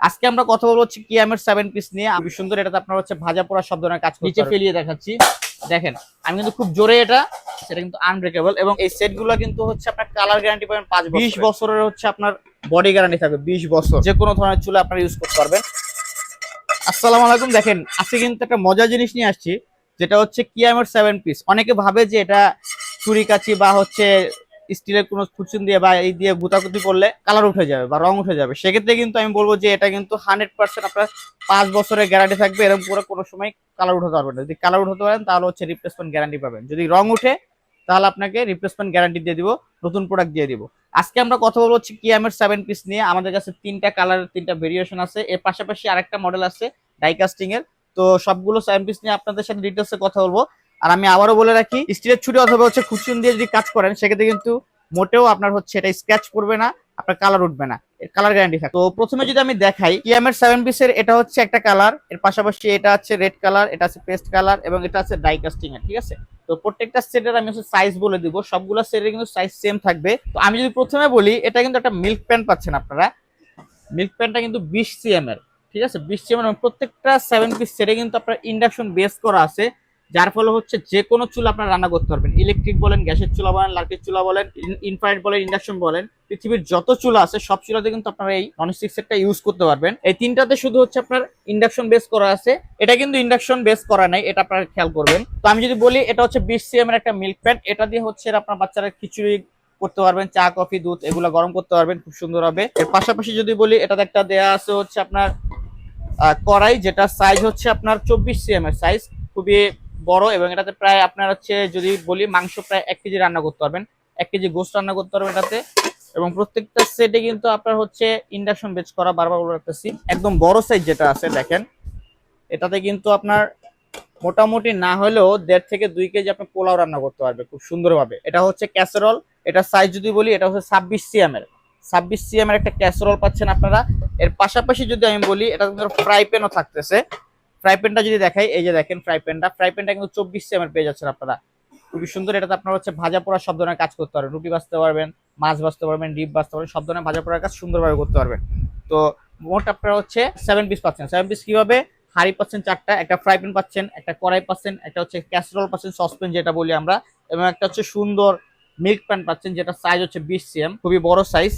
আজকে আমরা কথা বলবো হচ্ছে কিয়ামের 7 পিস নিয়ে। খুবই সুন্দর। এটাতে আপনার হচ্ছে ভাজা পোড়া সব ধরনের কাজ করতে নিচে ফেলিয়ে দেখাচ্ছি। দেখেন আমি কিন্তু খুব জোরে সেটা কিন্তু আনব্রেকেবল, এবং এই সেটগুলো কিন্তু হচ্ছে আপনার কালার গ্যারান্টি পাবেন 5 বছর। 20 বছরের হচ্ছে আপনার বডি গ্যারান্টি থাকবে। 20 বছর যে কোনো ধরনের চুলা আপনারা ইউজ করতে পারবেন। আসসালামু আলাইকুম। দেখেন আজকে কিন্তু একটা মজার জিনিস নিয়ে আসছি, যেটা হচ্ছে কিয়ামের 7 পিস। অনেকে ভাবে যে এটা ছুরি কাচি বা হচ্ছে স্টিলের কোনো খুচুন দিয়ে বা এই দিয়ে গুতাগুতি করলে কালার উঠে যাবে বা রং উঠে যাবে। সেক্ষেত্রে কিন্তু আমি বলবো যে এটা কিন্তু 100% আপনার 5 বছরের গ্যারান্টি থাকবে। এরকম পুরো কোনো সময় কালার উঠাতে পারবেন না। যদি কালার উঠাতে পারেন তাহলে হচ্ছে রিপ্লেসমেন্ট গ্যারান্টি পাবেন। যদি রং উঠে তাহলে আপনাকে রিপ্লেসমেন্ট গ্যারান্টি দিয়ে দিব, নতুন প্রোডাক্ট দিয়ে দিব। আজকে আমরা কথা বলবো হচ্ছে কিয়ামের 7 পিস নিয়ে। আমাদের কাছে 3টা কালারের 3টা ভেরিয়েশন আছে। এর পাশাপাশি আরেকটা মডেল আছে ডাইকাস্টিং এর। তো সবগুলো 7 পিস নিয়ে আপনাদের সাথে ডিটেইলসে কথা বলবো। আর আমি আবারও বলে রাখি, স্টিলের ছুরি অথবা হচ্ছে খুচুন দিয়ে যদি কাজ করেন সেক্ষেত্রে কিন্তু মোটেও আপনার হচ্ছে এটা স্ক্র্যাচ পড়বে না, আপনার কালার উঠবে না, এর কালার গ্যারান্টি থাকে। তো প্রথমে যদি আমি দেখাই কিয়ামের 7 পিসের, এটা হচ্ছে একটা কালার, এর পাশাপাশি এটা আছে রেড কালার, এটা আছে পেস্ট কালার এবং এটা আছে ডাইকাস্টিং এর। ঠিক আছে, তো প্রত্যেকটা সেটের আমি হচ্ছে সাইজ বলে দিব। সবগুলো সেটের কিন্তু সাইজ সেম থাকবে। তো আমি যদি প্রথমে বলি, এটা কিন্তু একটা মিল্ক প্যান পাচ্ছেন আপনারা। মিল্ক প্যানটা কিন্তু 20 সিএম এর। ঠিক আছে, 20 সিএম এর প্রত্যেকটা 7 পিস সেটে কিন্তু আপনার ইন্ডাকশন বেস করা আছে, যার ফলে হচ্ছে যে কোনো চুলা আপনারা রান্না করতে পারবেন। ইলেকট্রিক বলেন, গ্যাসের চুলা বলেন, লাকড়ির চুলা বলেন, ইনফ্রারেড বলেন, ইন্ডাকশন বলেন, পৃথিবীর যত চুলা আছে সব চুলাতে কিন্তু আপনারা এই ননস্টিক সেটটা ইউজ করতে পারবেন। এই তিনটাতে শুধু হচ্ছে আপনার ইন্ডাকশন বেস করা আছে, এটা কিন্তু ইন্ডাকশন বেস করা নাই, এটা আপনারা খেয়াল করবেন। তো আমি যদি বলি, এটা হচ্ছে 20 সিএম এর একটা মিল্ক প্যান। এটা দিয়ে হচ্ছে আপনার বাচ্চারা খিচুড়ি করতে পারবেন, চা কফি দুধ এগুলো গরম করতে পারবেন খুব সুন্দর হবে। এর পাশাপাশি যদি বলি, এটাতে একটা দেয়া আছে হচ্ছে আপনার কড়াই, যেটা সাইজ হচ্ছে আপনার 24 সিএম এর সাইজ, খুবই বড়। এবং এটাতে প্রায় আপনার হচ্ছে যদি বলি মাংস প্রায় 1 কেজি রান্না করতে পারবেন, 1 কেজি গোস্ত রান্না করতে পারবেন এটাতে। এবং প্রত্যেকটা সেটে কিন্তু আপনার হচ্ছে ইন্ডাকশন বেস করা, বারবার বলে রাখতেছি। একদম বড় সাইজ যেটা আছে দেখেন, এটাতে কিন্তু আপনার মোটামুটি না হলেও 1.5 থেকে 2 কেজি আপনি পোলাও রান্না করতে পারবে খুব সুন্দরভাবে। এটা হচ্ছে ক্যাসেরল, এটা সাইজ যদি বলি, এটা হচ্ছে 26 সিএম এর। 26 সিএম এর একটা ক্যাসেরল পাচ্ছেন আপনারা। এর পাশাপাশি যদি আমি বলি, এটা কিন্তু ফ্রাই প্যানও থাকতেছে। ফ্রাই প্যানটা যদি দেখাই, এই যে দেখেন ফ্রাই প্যানটা কিন্তু 24 সিএম এর পেয়ে যাচ্ছেন আপনারা, খুবই সুন্দর। এটাতে আপনার হচ্ছে ভাজা পোড়া সব ধরনের কাজ করতে পারবেন, রুটি ভাজতে পারবেন, মাছ ভাজতে পারবেন, ডিপ ভাজতে পারবেন, সব ধরনের ভাজা পোড়ার কাজ সুন্দরভাবে করতে পারবেন। তো মোট আপনারা হচ্ছে 7 পিস পাচ্ছেন। 7 পিস কিভাবে? হাঁড়ি পাচ্ছেন 4টা, একটা ফ্রাই প্যান পাচ্ছেন, একটা কড়াই পাচ্ছেন, একটা হচ্ছে ক্যাসেরোল পাচ্ছেন, সসপ্যান যেটা বলি আমরা, এবং একটা হচ্ছে সুন্দর মিল্ক প্যান পাচ্ছেন, যেটা সাইজ হচ্ছে 20 সিএম, খুবই বড় সাইজ।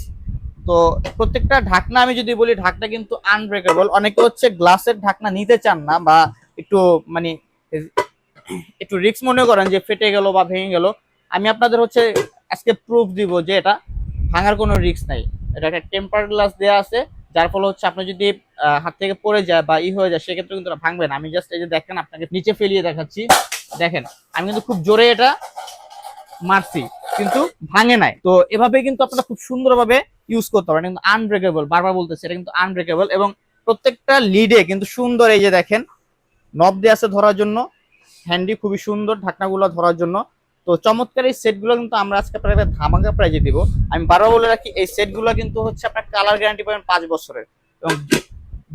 তো প্রত্যেকটা ঢাকনা আমি যদি বলি, ঢাকনা কিন্তু আনব্রেকেবল। অনেকে হচ্ছে গ্লাসের ঢাকনা নিতে চান না, বা একটু মানে একটু রিস্ক মনে করেন যে ফেটে গেল বা ভেঙে গেল। আমি আপনাদের হচ্ছে আজকে প্রুফ দিব যে এটা ভাঙার কোনো রিস্ক নাই। এটা একটা টেম্পার গ্লাস দেওয়া আছে, যার ফলে হচ্ছে আপনি যদি হাত থেকে পড়ে যায় বা হয়ে যায়, সেক্ষেত্রে কিন্তু ভাঙবে না। আমি জাস্ট এই যে দেখেন, আপনাকে নিচে ফেলিয়ে দেখাচ্ছি। দেখেন আমি কিন্তু খুব জোরে এটা মারছি, কিন্তু ভাঙে নাই। তো এভাবে কিন্তু আপনারা খুব সুন্দরভাবে ইউজ করতে পারেন। কিন্তু আনব্রেকেবল, বারবার বলতেছে, এটা কিন্তু আনব্রেকেবল। এবং প্রত্যেকটা লিডে কিন্তু সুন্দর, এই যে দেখেন নব দিয়ে আছে ধরার জন্য, হ্যান্ডি খুবই সুন্দর ঢাকনাগুলো ধরার জন্য। তো চমৎকার এই সেটগুলো কিন্তু আমরা আজকে আপনার একটা ধামাকা প্রাইজে দিব। আমি বারবার বলে রাখি, এই সেটগুলো কিন্তু হচ্ছে আপনার কালার গ্যারান্টি পাবেন 5 বছরের, এবং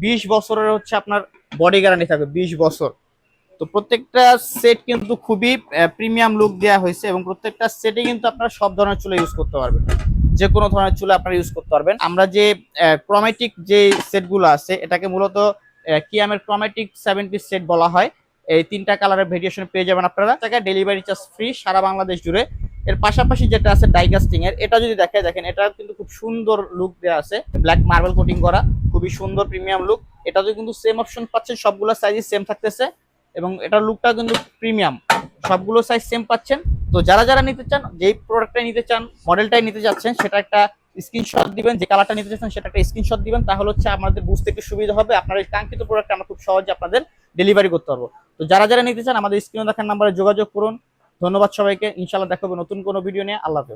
20 বছরের হচ্ছে আপনার বডি গ্যারান্টি থাকবে 20 বছর। তো প্রত্যেকটা সেট কিন্তু খুবই প্রিমিয়াম লুক দেওয়া হয়েছে, এবং প্রত্যেকটা সেটে কিন্তু আপনারা সব ধরনের চুলা ইউজ করতে পারবেন, যে কোনো ধরনের চুলা আপনারা ইউজ করতে পারবেন। আমরা যে ক্রোমেটিক যে সেটগুলো আছে, এটাকে মূলত কিয়ামের ক্রোমেটিক 7 পিস সেট বলা হয়। এই 3টা কালারের ভেরিয়েশন পেয়ে যাবেন আপনারা। টাকা ডেলিভারি চার্জ ফ্রি সারা বাংলাদেশ জুড়ে। এর পাশাপাশি যেটা আছে ডাইকাস্টিং এর, এটা যদি দেখেন, এটা কিন্তু খুব সুন্দর লুক দেওয়া আছে, ব্ল্যাক মার্বেল কোটিং করা, খুবই সুন্দর প্রিমিয়াম লুক। এটাতে কিন্তু সেম অপশন পাচ্ছেন, সবগুলো সাইজ সেম থাকতেছে, এবং এটার লুকটা কিন্তু প্রিমিয়াম, সবগুলো সাইজ সেম পাচ্ছেন। তো যারা যারা নিতে চান, যেই প্রোডাক্টটাই নিতে চান, মডেলটাই নিতে যাচ্ছেন, সেটা একটা স্ক্রিনশট দিবেন, যে কালারটা নিতে চাচ্ছেন সেটা একটা স্ক্রিনশট দিবেন, তাহলে হচ্ছে আমাদের বুঝতে একটু সুবিধা হবে। আপনার এই কাঙ্ক্ষিত প্রোডাক্ট আমরা খুব সহজে আপনাদের ডেলিভারি করতে পারবো। তো যারা যারা নিতে চান, আমাদের স্ক্রিনে দেখার নাম্বারে যোগাযোগ করুন। ধন্যবাদ সবাইকে। ইনশাআল্লাহ দেখা হবে নতুন কোনো ভিডিও নিয়ে। আল্লাহ হাফেজ।